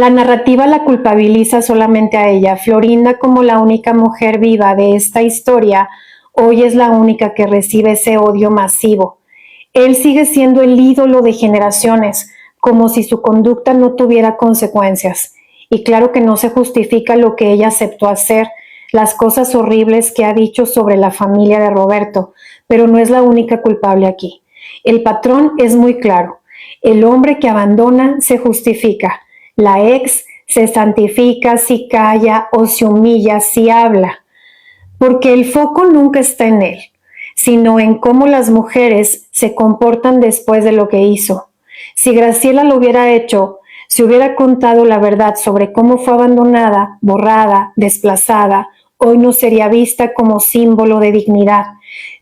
La narrativa la culpabiliza solamente a ella. Florinda, como la única mujer viva de esta historia, hoy es la única que recibe ese odio masivo. Él sigue siendo el ídolo de generaciones, como si su conducta no tuviera consecuencias. Y claro que no se justifica lo que ella aceptó hacer, las cosas horribles que ha dicho sobre la familia de Roberto, pero no es la única culpable aquí. El patrón es muy claro. El hombre que abandona se justifica. La ex se santifica si calla o se humilla si habla. Porque el foco nunca está en él, sino en cómo las mujeres se comportan después de lo que hizo. Si Graciela lo hubiera hecho, si hubiera contado la verdad sobre cómo fue abandonada, borrada, desplazada, hoy no sería vista como símbolo de dignidad.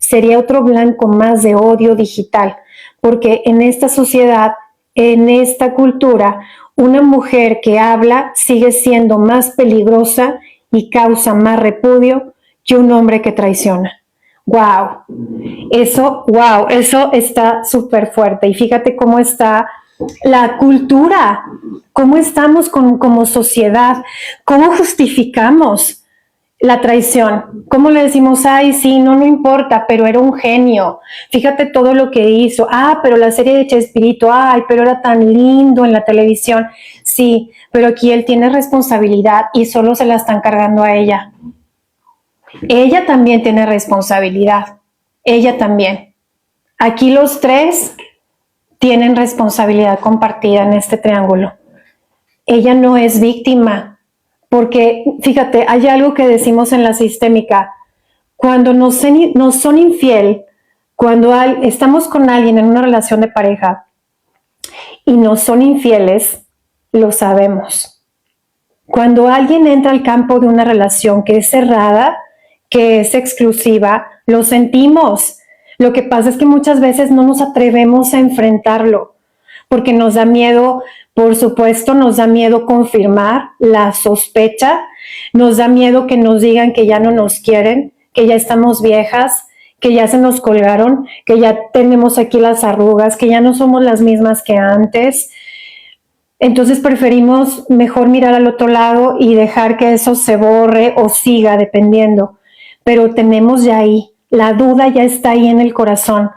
Sería otro blanco más de odio digital, porque en esta sociedad, en esta cultura, una mujer que habla sigue siendo más peligrosa y causa más repudio que un hombre que traiciona. Wow, eso está súper fuerte. Y fíjate cómo está la cultura, cómo estamos como sociedad, cómo justificamos la traición. ¿Cómo le decimos? Ay, sí, no importa, pero era un genio. Fíjate todo lo que hizo. Ah, pero la serie de Chespirito, ay, pero era tan lindo en la televisión. Sí, pero aquí él tiene responsabilidad y solo se la están cargando a ella. Ella también tiene responsabilidad. Ella también. Aquí los tres tienen responsabilidad compartida en este triángulo. Ella no es víctima. Porque, fíjate, hay algo que decimos en la sistémica. Cuando nos son infiel, cuando estamos con alguien en una relación de pareja y nos son infieles, lo sabemos. Cuando alguien entra al campo de una relación que es cerrada, que es exclusiva, lo sentimos. Lo que pasa es que muchas veces no nos atrevemos a enfrentarlo, porque nos da miedo. Por supuesto, nos da miedo confirmar la sospecha, nos da miedo que nos digan que ya no nos quieren, que ya estamos viejas, que ya se nos colgaron, que ya tenemos aquí las arrugas, que ya no somos las mismas que antes. Entonces preferimos mejor mirar al otro lado y dejar que eso se borre o siga, dependiendo. Pero tenemos ya ahí, la duda ya está ahí en el corazón.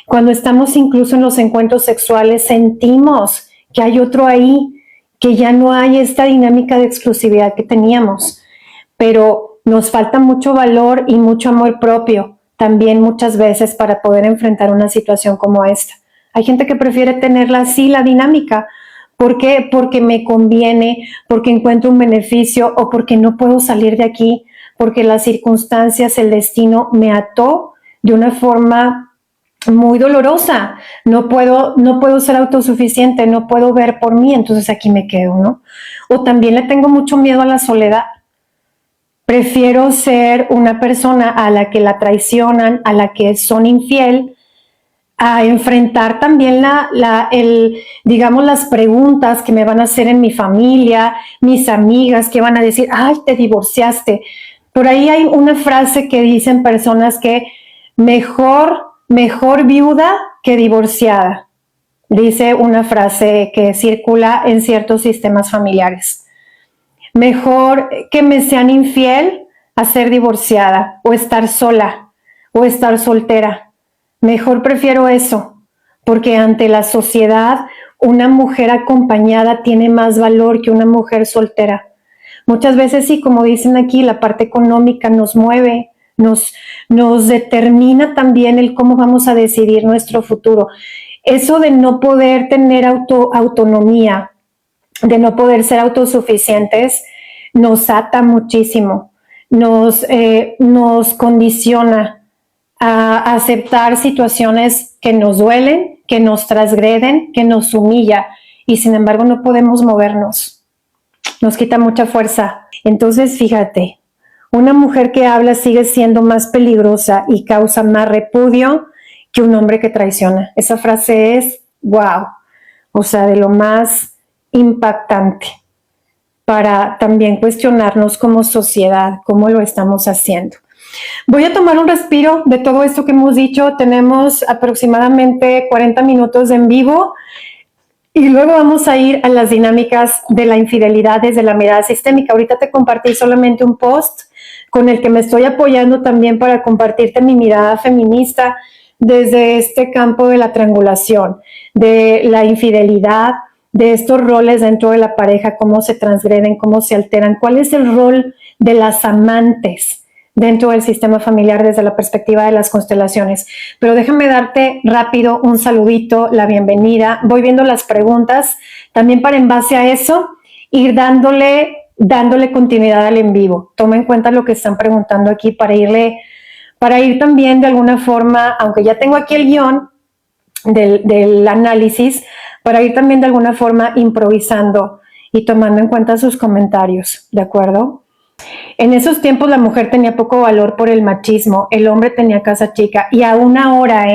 Cuando estamos incluso en los encuentros sexuales, sentimos que hay otro ahí, que ya no hay esta dinámica de exclusividad que teníamos, pero nos falta mucho valor y mucho amor propio también muchas veces para poder enfrentar una situación como esta. Hay gente que prefiere tenerla así, la dinámica. ¿Por qué? Porque me conviene, porque encuentro un beneficio o porque no puedo salir de aquí, porque las circunstancias, el destino me ató de una forma muy dolorosa. No puedo ser autosuficiente, no puedo ver por mí, entonces aquí me quedo, ¿no? O también le tengo mucho miedo a la soledad. Prefiero ser una persona a la que la traicionan, a la que son infiel, a enfrentar también digamos, las preguntas que me van a hacer en mi familia, mis amigas que van a decir, ay, te divorciaste. Por ahí hay una frase que dicen personas que mejor viuda que divorciada. Dice una frase que circula en ciertos sistemas familiares. Mejor que me sean infiel a ser divorciada o estar sola o estar soltera. Mejor prefiero eso, porque ante la sociedad una mujer acompañada tiene más valor que una mujer soltera. Muchas veces sí, como dicen aquí, la parte económica nos mueve, nos determina también el cómo vamos a decidir nuestro futuro. Eso de no poder tener autonomía, de no poder ser autosuficientes, nos ata muchísimo, nos condiciona a aceptar situaciones que nos duelen, que nos transgreden, que nos humilla, y sin embargo no podemos movernos. Nos quita mucha fuerza. Entonces, fíjate, una mujer que habla sigue siendo más peligrosa y causa más repudio que un hombre que traiciona. Esa frase es wow, o sea, de lo más impactante para también cuestionarnos como sociedad, cómo lo estamos haciendo. Voy a tomar un respiro de todo esto que hemos dicho. Tenemos aproximadamente 40 minutos en vivo. Y luego vamos a ir a las dinámicas de la infidelidad desde la mirada sistémica. Ahorita te compartí solamente un post con el que me estoy apoyando también para compartirte mi mirada feminista desde este campo de la triangulación, de la infidelidad, de estos roles dentro de la pareja, cómo se transgreden, cómo se alteran, cuál es el rol de las amantes dentro del sistema familiar desde la perspectiva de las constelaciones. Pero déjame darte rápido un saludito, la bienvenida. Voy viendo las preguntas, también para en base a eso ir dándole continuidad al en vivo. Toma en cuenta lo que están preguntando aquí para ir también de alguna forma, aunque ya tengo aquí el guión del análisis, para ir también de alguna forma improvisando y tomando en cuenta sus comentarios, ¿de acuerdo? En esos tiempos la mujer tenía poco valor por el machismo, el hombre tenía casa chica y aún ahora,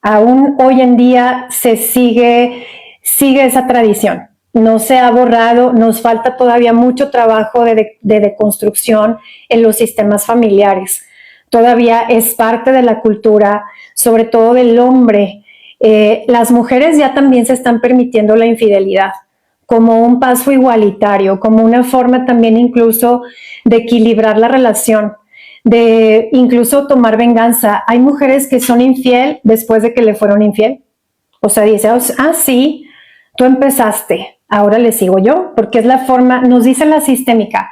aún hoy en día se sigue esa tradición. No se ha borrado, nos falta todavía mucho trabajo de deconstrucción en los sistemas familiares. Todavía es parte de la cultura, sobre todo del hombre. Las mujeres ya también se están permitiendo la infidelidad como un paso igualitario, como una forma también incluso de equilibrar la relación, de incluso tomar venganza. Hay mujeres que son infiel después de que le fueron infiel. O sea, dice, sí, tú empezaste, ahora le sigo yo, porque es la forma, nos dice la sistémica,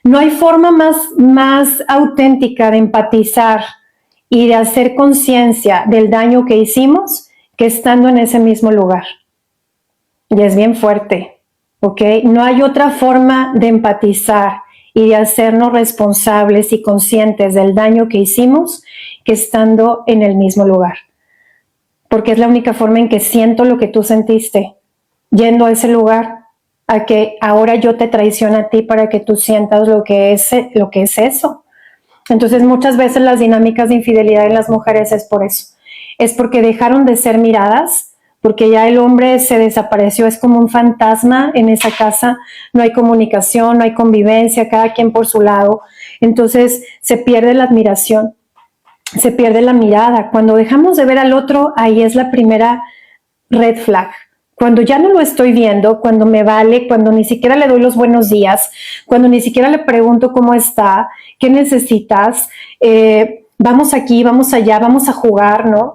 no hay forma más auténtica de empatizar y de hacer conciencia del daño que hicimos que estando en ese mismo lugar. Y es bien fuerte, ¿ok? No hay otra forma de empatizar y de hacernos responsables y conscientes del daño que hicimos que estando en el mismo lugar. Porque es la única forma en que siento lo que tú sentiste, yendo a ese lugar, a que ahora yo te traiciono a ti para que tú sientas lo que es eso. Entonces muchas veces las dinámicas de infidelidad en las mujeres es por eso. Es porque dejaron de ser miradas, porque ya el hombre se desapareció, es como un fantasma en esa casa, no hay comunicación, no hay convivencia, cada quien por su lado. Entonces se pierde la admiración, se pierde la mirada. Cuando dejamos de ver al otro, ahí es la primera red flag. Cuando ya no lo estoy viendo, cuando me vale, cuando ni siquiera le doy los buenos días, cuando ni siquiera le pregunto cómo está, qué necesitas, vamos aquí, vamos allá, vamos a jugar, ¿no?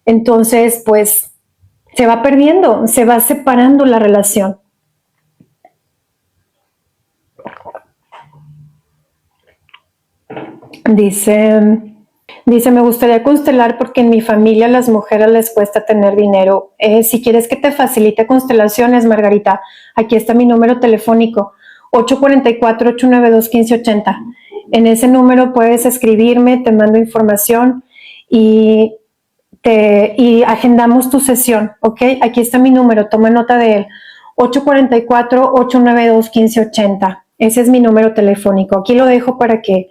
Entonces, pues, se va perdiendo, se va separando la relación. Dice, me gustaría constelar porque en mi familia a las mujeres les cuesta tener dinero. Si quieres que te facilite constelaciones, Margarita, aquí está mi número telefónico, 844-892-1580. En ese número puedes escribirme, te mando información y agendamos tu sesión, ¿ok? Aquí está mi número, toma nota de él, 844-892-1580. Ese es mi número telefónico. Aquí lo dejo para que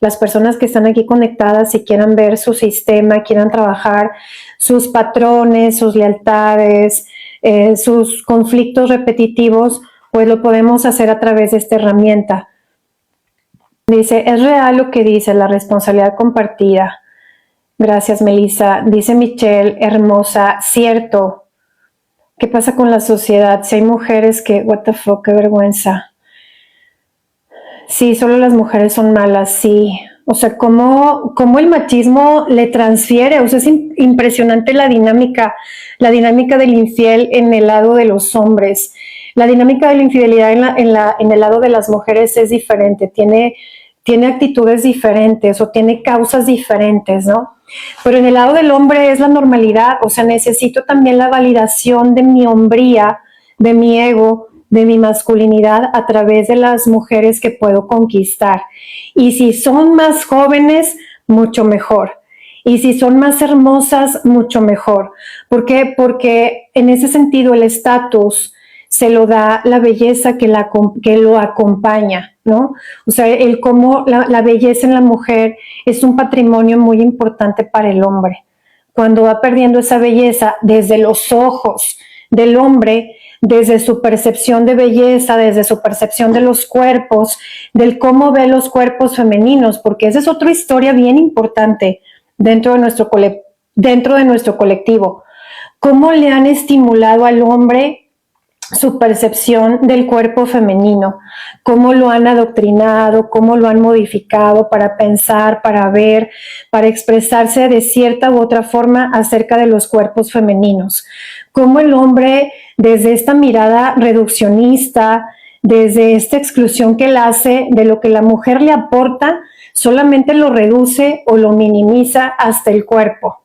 las personas que están aquí conectadas, si quieran ver su sistema, quieran trabajar sus patrones, sus lealtades, sus conflictos repetitivos, pues lo podemos hacer a través de esta herramienta. Dice, es real lo que dice, la responsabilidad compartida. Gracias, Melissa. Dice Michelle, hermosa, cierto. ¿Qué pasa con la sociedad? Si hay mujeres que, what the fuck, qué vergüenza. Sí, solo las mujeres son malas, sí. O sea, cómo el machismo le transfiere, o sea, es impresionante la dinámica del infiel en el lado de los hombres. La dinámica de la infidelidad en el lado de las mujeres es diferente, tiene actitudes diferentes o tiene causas diferentes, ¿no? Pero en el lado del hombre es la normalidad, o sea, necesito también la validación de mi hombría, de mi ego, de mi masculinidad a través de las mujeres que puedo conquistar. Y si son más jóvenes, mucho mejor. Y si son más hermosas, mucho mejor. ¿Por qué? Porque en ese sentido el estatus se lo da la belleza que lo acompaña, ¿no? O sea, el cómo la belleza en la mujer es un patrimonio muy importante para el hombre. Cuando va perdiendo esa belleza desde los ojos del hombre, desde su percepción de belleza, desde su percepción de los cuerpos, del cómo ve los cuerpos femeninos, porque esa es otra historia bien importante dentro de nuestro colectivo. cómo le han estimulado al hombre su percepción del cuerpo femenino, cómo lo han adoctrinado, cómo lo han modificado para pensar, para ver, para expresarse de cierta u otra forma acerca de los cuerpos femeninos. Cómo el hombre, desde esta mirada reduccionista, desde esta exclusión que él hace de lo que la mujer le aporta, solamente lo reduce o lo minimiza hasta el cuerpo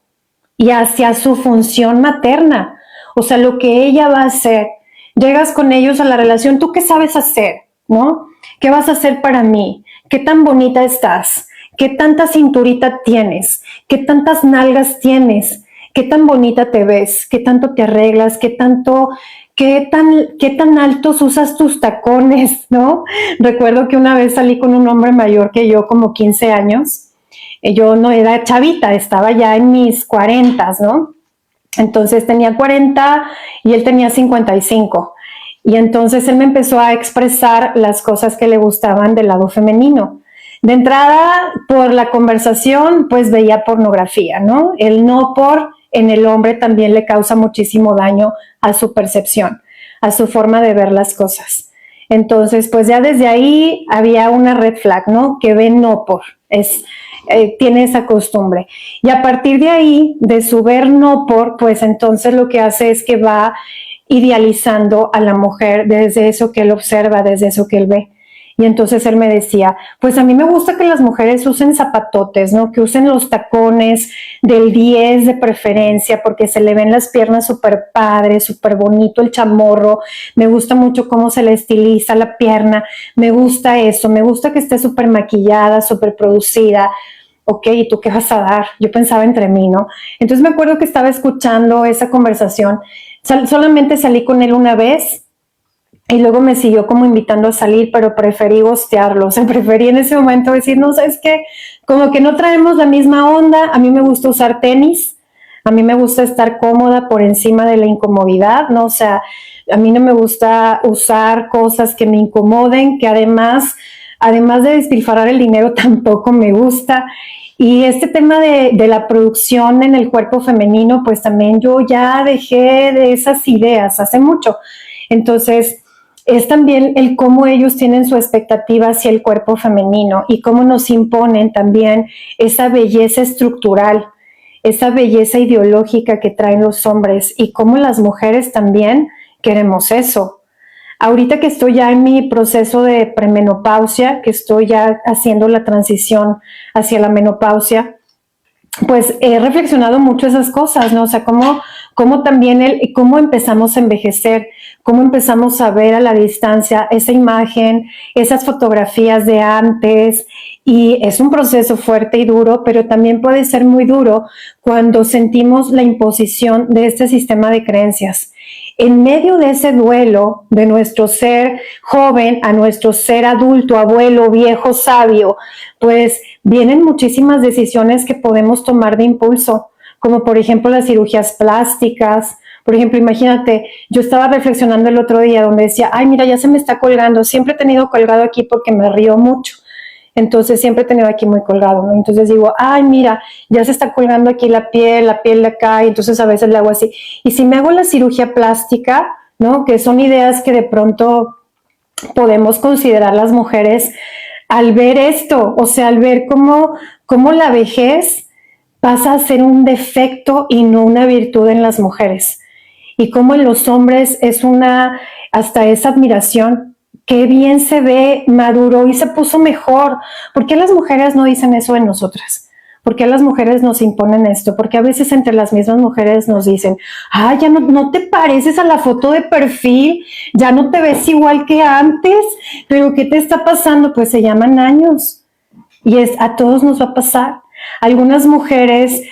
y hacia su función materna, o sea, lo que ella va a hacer. Llegas con ellos a la relación, ¿tú qué sabes hacer? ¿No? ¿Qué vas a hacer para mí? ¿Qué tan bonita estás? ¿Qué tanta cinturita tienes? ¿Qué tantas nalgas tienes? ¿Qué tan bonita te ves? ¿Qué tanto te arreglas? ¿Qué tan altos usas tus tacones? ¿No? Recuerdo que una vez salí con un hombre mayor que yo, como 15 años. Yo no era chavita, estaba ya en mis 40, ¿no? Entonces tenía 40 y él tenía 55. Y entonces él me empezó a expresar las cosas que le gustaban del lado femenino. De entrada, por la conversación, pues veía pornografía, ¿no? El no por en el hombre también le causa muchísimo daño a su percepción, a su forma de ver las cosas. Entonces, pues ya desde ahí había una red flag, ¿no? Que ve no por, tiene esa costumbre. Y a partir de ahí, de su ver no por, pues entonces lo que hace es que va idealizando a la mujer desde eso que él observa, desde eso que él ve. Y entonces él me decía, pues a mí me gusta que las mujeres usen zapatotes, ¿no? Que usen los tacones del 10 de preferencia, porque se le ven las piernas súper padres, súper bonito el chamorro. Me gusta mucho cómo se le estiliza la pierna. Me gusta eso, me gusta que esté súper maquillada, súper producida. Ok, ¿y tú qué vas a dar? Yo pensaba entre mí, ¿no? Entonces me acuerdo que estaba escuchando esa conversación. Solamente salí con él una vez. Y luego me siguió como invitando a salir, pero preferí ghostearlo. O sea, preferí en ese momento decir, no, ¿sabes qué? Como que no traemos la misma onda. A mí me gusta usar tenis. A mí me gusta estar cómoda por encima de la incomodidad, ¿no? O sea, a mí no me gusta usar cosas que me incomoden, que además de despilfarrar el dinero, tampoco me gusta. Y este tema de la producción en el cuerpo femenino, pues también yo ya dejé de esas ideas hace mucho. Entonces, es también el cómo ellos tienen su expectativa hacia el cuerpo femenino y cómo nos imponen también esa belleza estructural, esa belleza ideológica que traen los hombres y cómo las mujeres también queremos eso. Ahorita que estoy ya en mi proceso de premenopausia, que estoy ya haciendo la transición hacia la menopausia, pues he reflexionado mucho esas cosas, ¿no? O sea, cómo también cómo empezamos a envejecer, cómo empezamos a ver a la distancia esa imagen, esas fotografías de antes, y es un proceso fuerte y duro, pero también puede ser muy duro cuando sentimos la imposición de este sistema de creencias. En medio de ese duelo de nuestro ser joven a nuestro ser adulto, abuelo, viejo, sabio, pues vienen muchísimas decisiones que podemos tomar de impulso, como por ejemplo las cirugías plásticas. Por ejemplo, imagínate, yo estaba reflexionando el otro día donde decía, ay, mira, ya se me está colgando, siempre he tenido colgado aquí porque me río mucho. Entonces siempre he tenido aquí muy colgado, ¿no? Entonces digo, ay, mira, ya se está colgando aquí la piel de acá, y entonces a veces le hago así. Y si me hago la cirugía plástica, ¿no? Que son ideas que de pronto podemos considerar las mujeres al ver esto, o sea, al ver cómo la vejez pasa a ser un defecto y no una virtud en las mujeres. Y cómo en los hombres es hasta esa admiración. Qué bien se ve, maduró y se puso mejor. ¿Por qué las mujeres no dicen eso de nosotras? ¿Por qué las mujeres nos imponen esto? Porque a veces entre las mismas mujeres nos dicen, ya no te pareces a la foto de perfil, ya no te ves igual que antes, pero ¿qué te está pasando? Pues se llaman años y a todos nos va a pasar. Algunas mujeres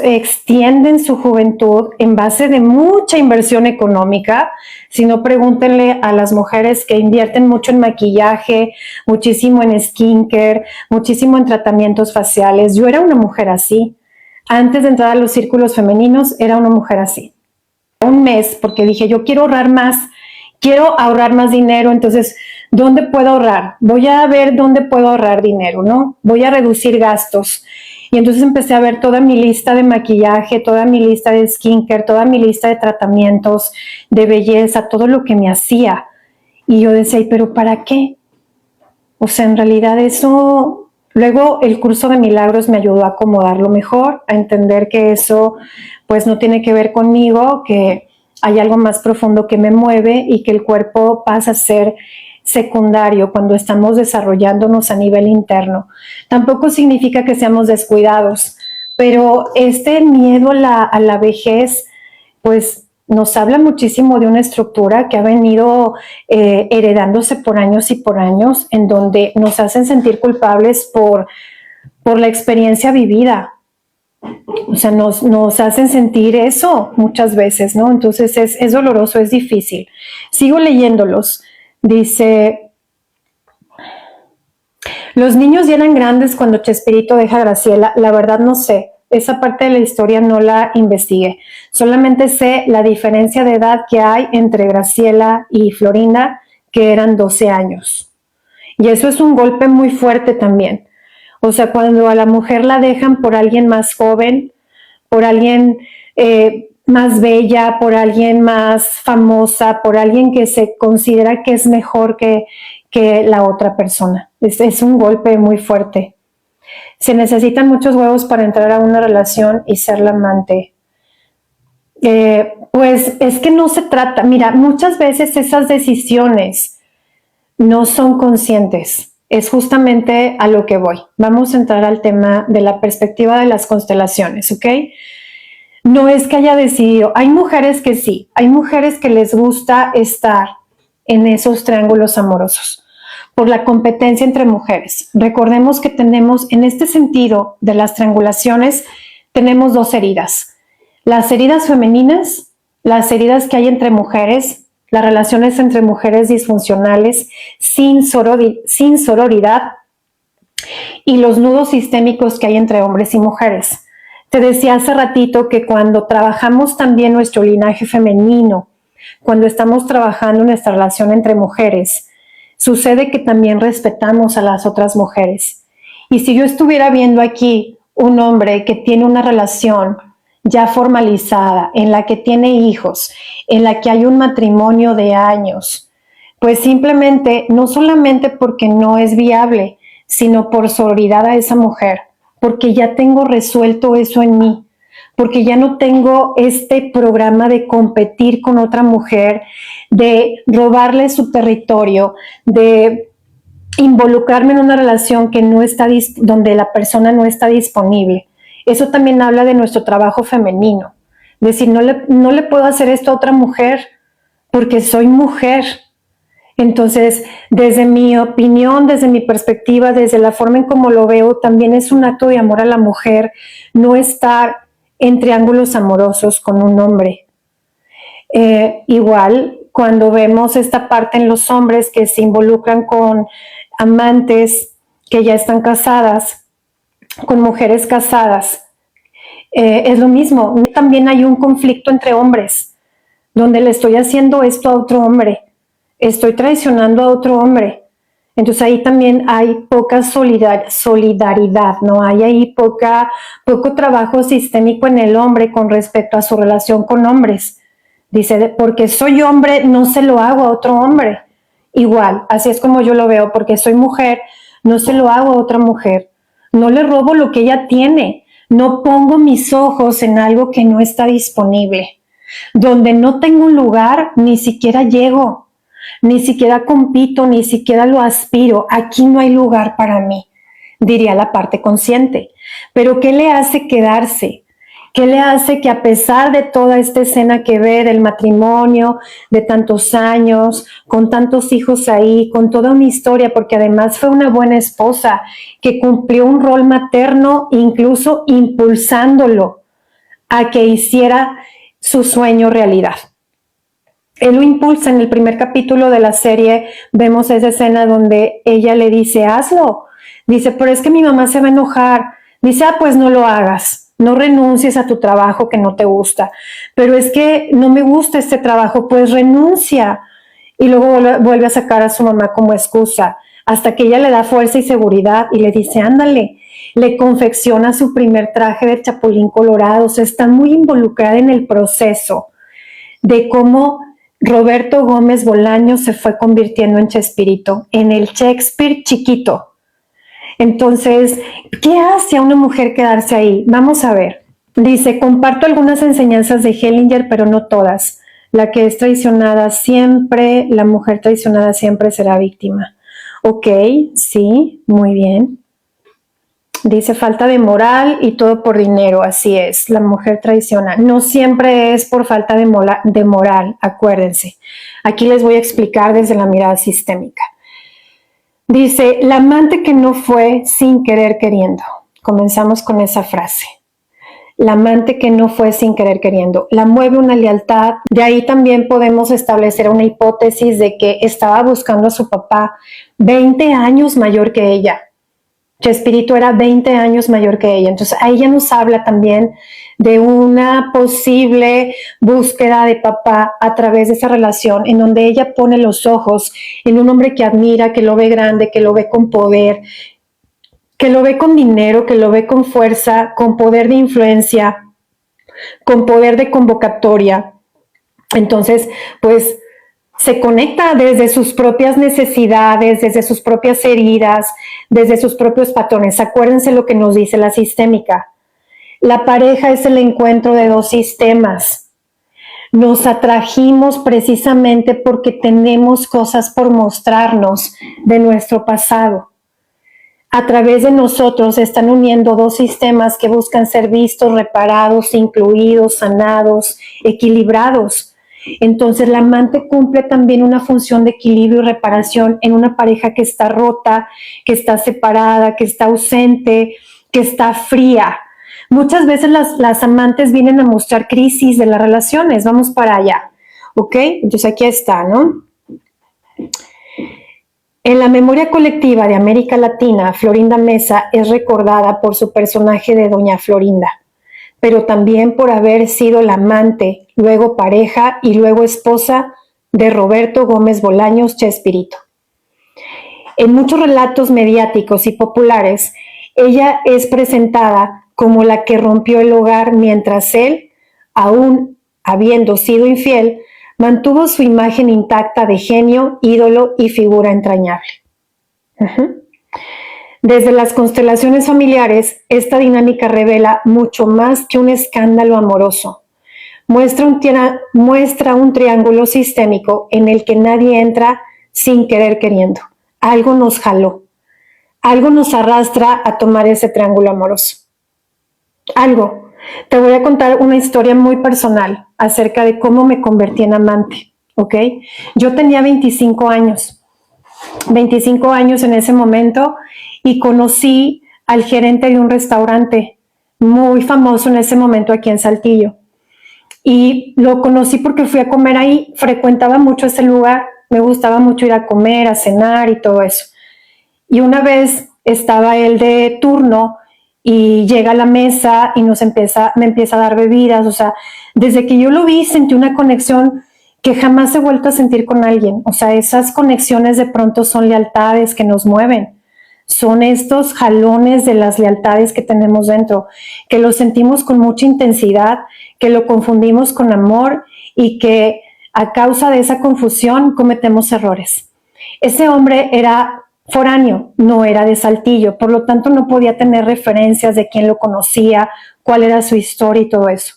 extienden su juventud en base de mucha inversión económica. Si no, pregúntenle a las mujeres que invierten mucho en maquillaje, muchísimo en skincare, muchísimo en tratamientos faciales. Yo era una mujer así. Antes de entrar a los círculos femeninos, era una mujer así. Un mes, porque dije, yo quiero ahorrar más dinero, entonces, ¿dónde puedo ahorrar? Voy a ver dónde puedo ahorrar dinero, ¿no? Voy a reducir gastos. Y entonces empecé a ver toda mi lista de maquillaje, toda mi lista de skincare, toda mi lista de tratamientos, de belleza, todo lo que me hacía. Y yo decía, ¿pero para qué? O sea, en realidad eso... Luego el curso de milagros me ayudó a acomodarlo mejor, a entender que eso pues no tiene que ver conmigo, que hay algo más profundo que me mueve y que el cuerpo pasa a ser secundario cuando estamos desarrollándonos a nivel interno. Tampoco significa que seamos descuidados, pero este miedo a la vejez pues nos habla muchísimo de una estructura que ha venido heredándose por años y por años, en donde nos hacen sentir culpables por la experiencia vivida. O sea, nos hacen sentir eso muchas veces, ¿no? Entonces es doloroso, es difícil. Sigo leyéndolos. Dice, los niños ya eran grandes cuando Chespirito deja a Graciela. La verdad no sé. Esa parte de la historia no la investigué. Solamente sé la diferencia de edad que hay entre Graciela y Florinda, que eran 12 años. Y eso es un golpe muy fuerte también. O sea, cuando a la mujer la dejan por alguien más joven, por alguien más bella, por alguien más famosa, por alguien que se considera que es mejor que la otra persona. Es un golpe muy fuerte. Se necesitan muchos huevos para entrar a una relación y ser la amante. Pues es que no se trata, mira, muchas veces esas decisiones no son conscientes. Es justamente a lo que voy. Vamos a entrar al tema de la perspectiva de las constelaciones, ¿ok? No es que haya decidido. Hay mujeres que sí, hay mujeres que les gusta estar en esos triángulos amorosos por la competencia entre mujeres. Recordemos que tenemos, en este sentido de las triangulaciones, tenemos dos heridas. Las heridas femeninas, las heridas que hay entre mujeres, las relaciones entre mujeres disfuncionales, sin sororidad, y los nudos sistémicos que hay entre hombres y mujeres. Te decía hace ratito que cuando trabajamos también nuestro linaje femenino, cuando estamos trabajando nuestra relación entre mujeres, sucede que también respetamos a las otras mujeres. Y si yo estuviera viendo aquí un hombre que tiene una relación ya formalizada, en la que tiene hijos, en la que hay un matrimonio de años, pues simplemente, no solamente porque no es viable, sino por sororidad a esa mujer, porque ya tengo resuelto eso en mí, porque ya no tengo este programa de competir con otra mujer, de robarle su territorio, de involucrarme en una relación que no está, donde la persona no está disponible. Eso también habla de nuestro trabajo femenino. Es decir, no le puedo hacer esto a otra mujer porque soy mujer. Entonces, desde mi opinión, desde mi perspectiva, desde la forma en cómo lo veo, también es un acto de amor a la mujer no estar en triángulos amorosos con un hombre. Igual, cuando vemos esta parte en los hombres que se involucran con amantes que ya están casadas, con mujeres casadas, es lo mismo. También hay un conflicto entre hombres, donde le estoy haciendo esto a otro hombre, estoy traicionando a otro hombre. Entonces ahí también hay poca solidaridad, ¿no? Hay ahí poco trabajo sistémico en el hombre con respecto a su relación con hombres. Dice, porque soy hombre, no se lo hago a otro hombre. Igual, así es como yo lo veo, porque soy mujer, no se lo hago a otra mujer. No le robo lo que ella tiene. No pongo mis ojos en algo que no está disponible. Donde no tengo un lugar, ni siquiera llego. Ni siquiera compito, ni siquiera lo aspiro. Aquí no hay lugar para mí, diría la parte consciente. Pero ¿qué le hace quedarse? ¿Qué le hace que a pesar de toda esta escena que ve del matrimonio, de tantos años, con tantos hijos ahí, con toda una historia, porque además fue una buena esposa que cumplió un rol materno, incluso impulsándolo a que hiciera su sueño realidad? Él lo impulsa. En el primer capítulo de la serie vemos esa escena donde ella le dice, hazlo. Dice, pero es que mi mamá se va a enojar. Dice, pues no lo hagas. No renuncies a tu trabajo que no te gusta. Pero es que no me gusta este trabajo, pues renuncia. Y luego vuelve a sacar a su mamá como excusa, hasta que ella le da fuerza y seguridad y le dice, ándale. le confecciona su primer traje de Chapulín Colorado, o sea, está muy involucrada en el proceso de cómo Roberto Gómez Bolaños se fue convirtiendo en Chespirito, en el Shakespeare chiquito. Entonces, ¿qué hace a una mujer quedarse ahí? Vamos a ver. Dice, comparto algunas enseñanzas de Hellinger, pero no todas. La que es traicionada siempre, la mujer traicionada siempre será víctima. Ok, sí, muy bien. Dice, falta de moral y todo por dinero, así es, la mujer traiciona. No siempre es por falta de moral, acuérdense. Aquí les voy a explicar desde la mirada sistémica. Dice, la amante que no fue sin querer queriendo. Comenzamos con esa frase. La amante que no fue sin querer queriendo. La mueve una lealtad. De ahí también podemos establecer una hipótesis de que estaba buscando a su papá 20 años mayor que ella. Chespirito era 20 años mayor que ella. Entonces, ahí ya nos habla también de una posible búsqueda de papá a través de esa relación en donde ella pone los ojos en un hombre que admira, que lo ve grande, que lo ve con poder, que lo ve con dinero, que lo ve con fuerza, con poder de influencia, con poder de convocatoria. Entonces, pues se conecta desde sus propias necesidades, desde sus propias heridas, desde sus propios patrones. Acuérdense lo que nos dice la sistémica. La pareja es el encuentro de dos sistemas. Nos atrajimos precisamente porque tenemos cosas por mostrarnos de nuestro pasado. A través de nosotros se están uniendo dos sistemas que buscan ser vistos, reparados, incluidos, sanados, equilibrados. Entonces la amante cumple también una función de equilibrio y reparación en una pareja que está rota, que está separada, que está ausente, que está fría. Muchas veces las amantes vienen a mostrar crisis de las relaciones. Vamos para allá, ¿ok? Entonces aquí está, ¿no? En la memoria colectiva de América Latina, Florinda Mesa es recordada por su personaje de Doña Florinda, pero también por haber sido la amante, luego pareja y luego esposa de Roberto Gómez Bolaños Chespirito. En muchos relatos mediáticos y populares, ella es presentada como la que rompió el hogar mientras él, aún habiendo sido infiel, mantuvo su imagen intacta de genio, ídolo y figura entrañable. Desde las constelaciones familiares, esta dinámica revela mucho más que un escándalo amoroso. Muestra un triángulo sistémico en el que nadie entra sin querer queriendo. Algo nos jaló. Algo nos arrastra a tomar ese triángulo amoroso. Algo. Te voy a contar una historia muy personal acerca de cómo me convertí en amante, ¿ok? Yo tenía 25 años en ese momento y conocí al gerente de un restaurante muy famoso en ese momento aquí en Saltillo. Y lo conocí porque fui a comer ahí, frecuentaba mucho ese lugar, me gustaba mucho ir a comer, a cenar y todo eso. Y una vez estaba él de turno y llega a la mesa y me empieza a dar bebidas. O sea, desde que yo lo vi sentí una conexión que jamás he vuelto a sentir con alguien. O sea, esas conexiones de pronto son lealtades que nos mueven. Son estos jalones de las lealtades que tenemos dentro, que lo sentimos con mucha intensidad, que lo confundimos con amor y que a causa de esa confusión cometemos errores. Ese hombre era foráneo, no era de Saltillo, por lo tanto no podía tener referencias de quién lo conocía, cuál era su historia y todo eso.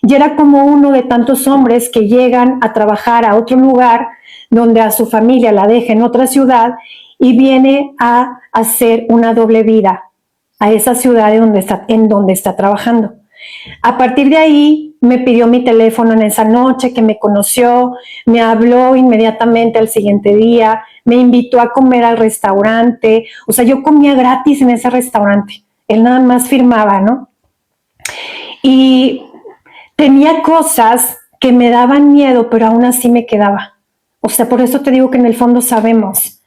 Y era como uno de tantos hombres que llegan a trabajar a otro lugar donde a su familia la deja en otra ciudad y viene a hacer una doble vida a esa ciudad en donde está trabajando. A partir de ahí me pidió mi teléfono en esa noche, que me conoció, me habló inmediatamente al siguiente día, me invitó a comer al restaurante. O sea, yo comía gratis en ese restaurante. Él nada más firmaba, ¿no? Y tenía cosas que me daban miedo, pero aún así me quedaba. O sea, por eso te digo que en el fondo sabemos.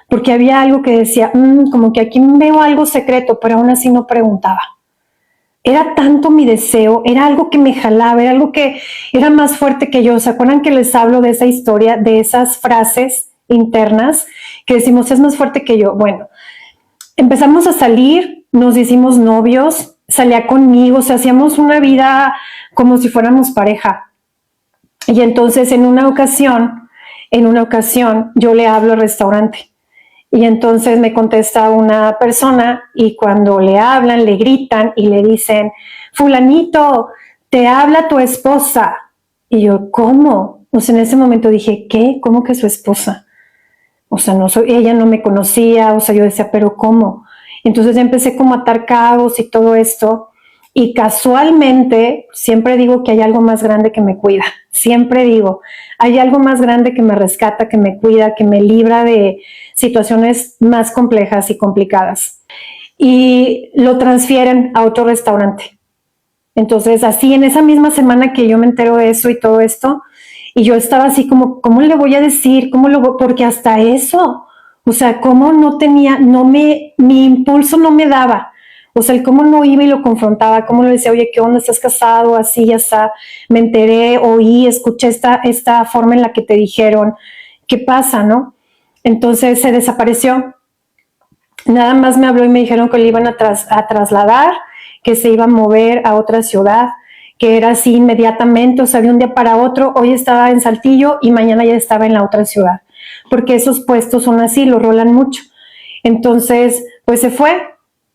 Porque había algo que decía, como que aquí veo algo secreto, pero aún así no preguntaba. Era tanto mi deseo, era algo que me jalaba, era algo que era más fuerte que yo. ¿Se acuerdan que les hablo de esa historia, de esas frases internas que decimos es más fuerte que yo? Bueno, empezamos a salir nos hicimos novios, salía conmigo, o sea, hacíamos una vida como si fuéramos pareja. Y entonces en una ocasión yo le hablo al restaurante. Y entonces me contesta una persona y cuando le hablan, le gritan y le dicen, fulanito, te habla tu esposa. Y yo, ¿cómo? O sea, en ese momento dije, ¿qué? ¿Cómo que su esposa? O sea, ella no me conocía, o sea, yo decía, ¿pero cómo? Entonces empecé como a atar cabos y todo esto. Y casualmente, siempre digo que hay algo más grande que me cuida. Siempre digo, hay algo más grande que me rescata, que me cuida, que me libra de situaciones más complejas y complicadas. Y lo transfieren a otro restaurante. Entonces, así en esa misma semana que yo me entero de eso y todo esto, y yo estaba así como, ¿cómo le voy a decir? Porque hasta eso, o sea, cómo no tenía, mi impulso no me daba. O sea, el cómo no iba y lo confrontaba, cómo le decía, oye, ¿qué onda? ¿Estás casado? Así, ya está. Me enteré, oí, escuché esta forma en la que te dijeron. ¿Qué pasa, no? Entonces se desapareció. Nada más me habló y me dijeron que le iban a trasladar, que se iba a mover a otra ciudad, que era así inmediatamente, o sea, de un día para otro, hoy estaba en Saltillo y mañana ya estaba en la otra ciudad, porque esos puestos son así, lo rolan mucho. Entonces, pues se fue,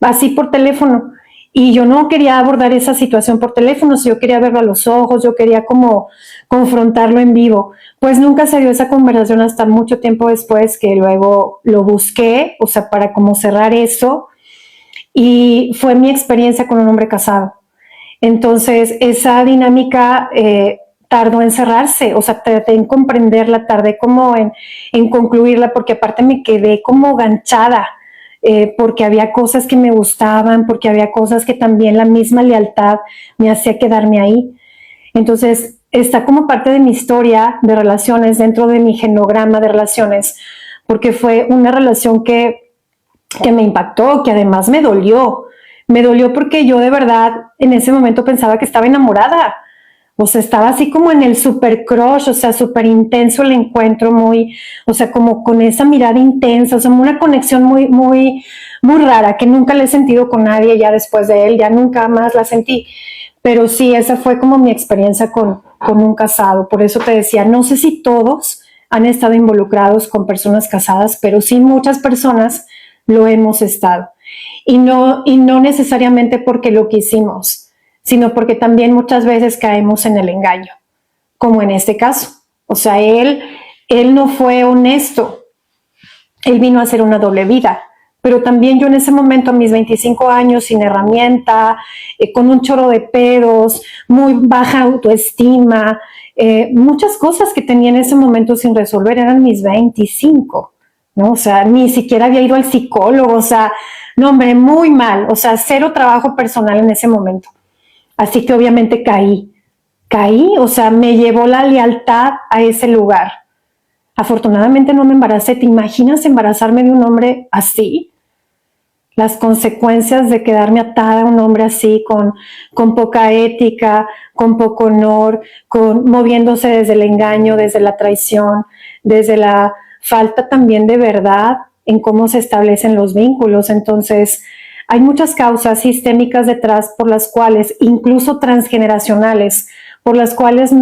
así por teléfono. Y yo no quería abordar esa situación por teléfono, yo quería verlo a los ojos, yo quería como confrontarlo en vivo. Pues nunca se dio esa conversación hasta mucho tiempo después que luego lo busqué, o sea, para como cerrar eso. Y fue mi experiencia con un hombre casado. Entonces, esa dinámica tardó en cerrarse, o sea, traté en comprenderla, tardé como en concluirla, porque aparte me quedé como ganchada, porque había cosas que me gustaban, porque había cosas que también la misma lealtad me hacía quedarme ahí. Entonces, está como parte de mi historia de relaciones, dentro de mi genograma de relaciones, porque fue una relación que me impactó, que además me dolió. Me dolió porque yo de verdad en ese momento pensaba que estaba enamorada. O sea, estaba así como en el super crush, o sea, súper intenso el encuentro, muy, o sea, como con esa mirada intensa, o sea, una conexión muy, muy, muy rara que nunca le he sentido con nadie ya después de él, ya nunca más la sentí. Pero sí, esa fue como mi experiencia con un casado. Por eso te decía, no sé si todos han estado involucrados con personas casadas, pero sí muchas personas lo hemos estado. Y no necesariamente porque lo quisimos, sino porque también muchas veces caemos en el engaño, como en este caso. O sea, él no fue honesto, él vino a hacer una doble vida, pero también yo en ese momento, a mis 25 años, sin herramienta, con un chorro de pedos, muy baja autoestima, muchas cosas que tenía en ese momento sin resolver, eran mis 25, ¿no? O sea, ni siquiera había ido al psicólogo, o sea, no, hombre, muy mal, o sea, cero trabajo personal en ese momento. Así que obviamente caí, o sea, me llevó la lealtad a ese lugar. Afortunadamente no me embaracé. ¿Te imaginas embarazarme de un hombre así? Las consecuencias de quedarme atada a un hombre así, con poca ética, con poco honor, moviéndose desde el engaño, desde la traición, desde la falta también de verdad en cómo se establecen los vínculos. Entonces, hay muchas causas sistémicas detrás por las cuales, incluso transgeneracionales, por las cuales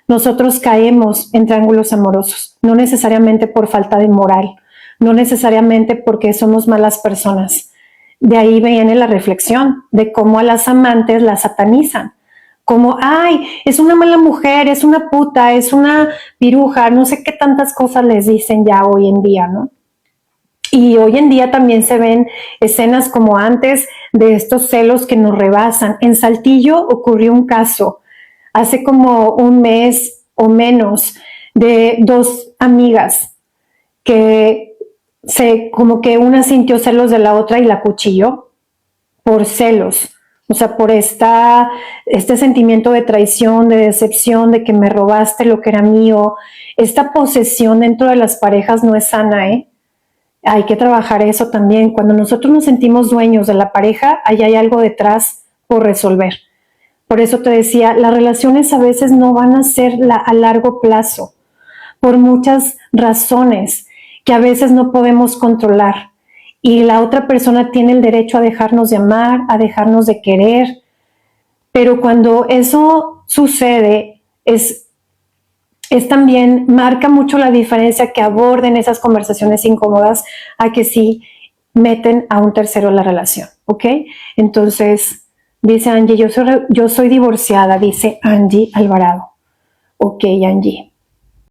nosotros caemos en triángulos amorosos, no necesariamente por falta de moral, no necesariamente porque somos malas personas. De ahí viene la reflexión de cómo a las amantes las satanizan. Como, ay, es una mala mujer, es una puta, es una piruja, no sé qué tantas cosas les dicen ya hoy en día, ¿no? Y hoy en día también se ven escenas como antes de estos celos que nos rebasan. En Saltillo ocurrió un caso hace como un mes o menos de dos amigas que como que una sintió celos de la otra y la cuchilló por celos. O sea, por este sentimiento de traición, de decepción, de que me robaste lo que era mío. Esta posesión dentro de las parejas no es sana, ¿eh? Hay que trabajar eso también. Cuando nosotros nos sentimos dueños de la pareja, ahí hay algo detrás por resolver. Por eso te decía, las relaciones a veces no van a ser a largo plazo, por muchas razones que a veces no podemos controlar. y la otra persona tiene el derecho a dejarnos de amar, a dejarnos de querer. Pero cuando eso sucede, es también, marca mucho la diferencia que aborden esas conversaciones incómodas a que sí meten a un tercero en la relación, ¿ok? Entonces, dice Angie, yo soy divorciada, dice Angie Alvarado. Ok, Angie.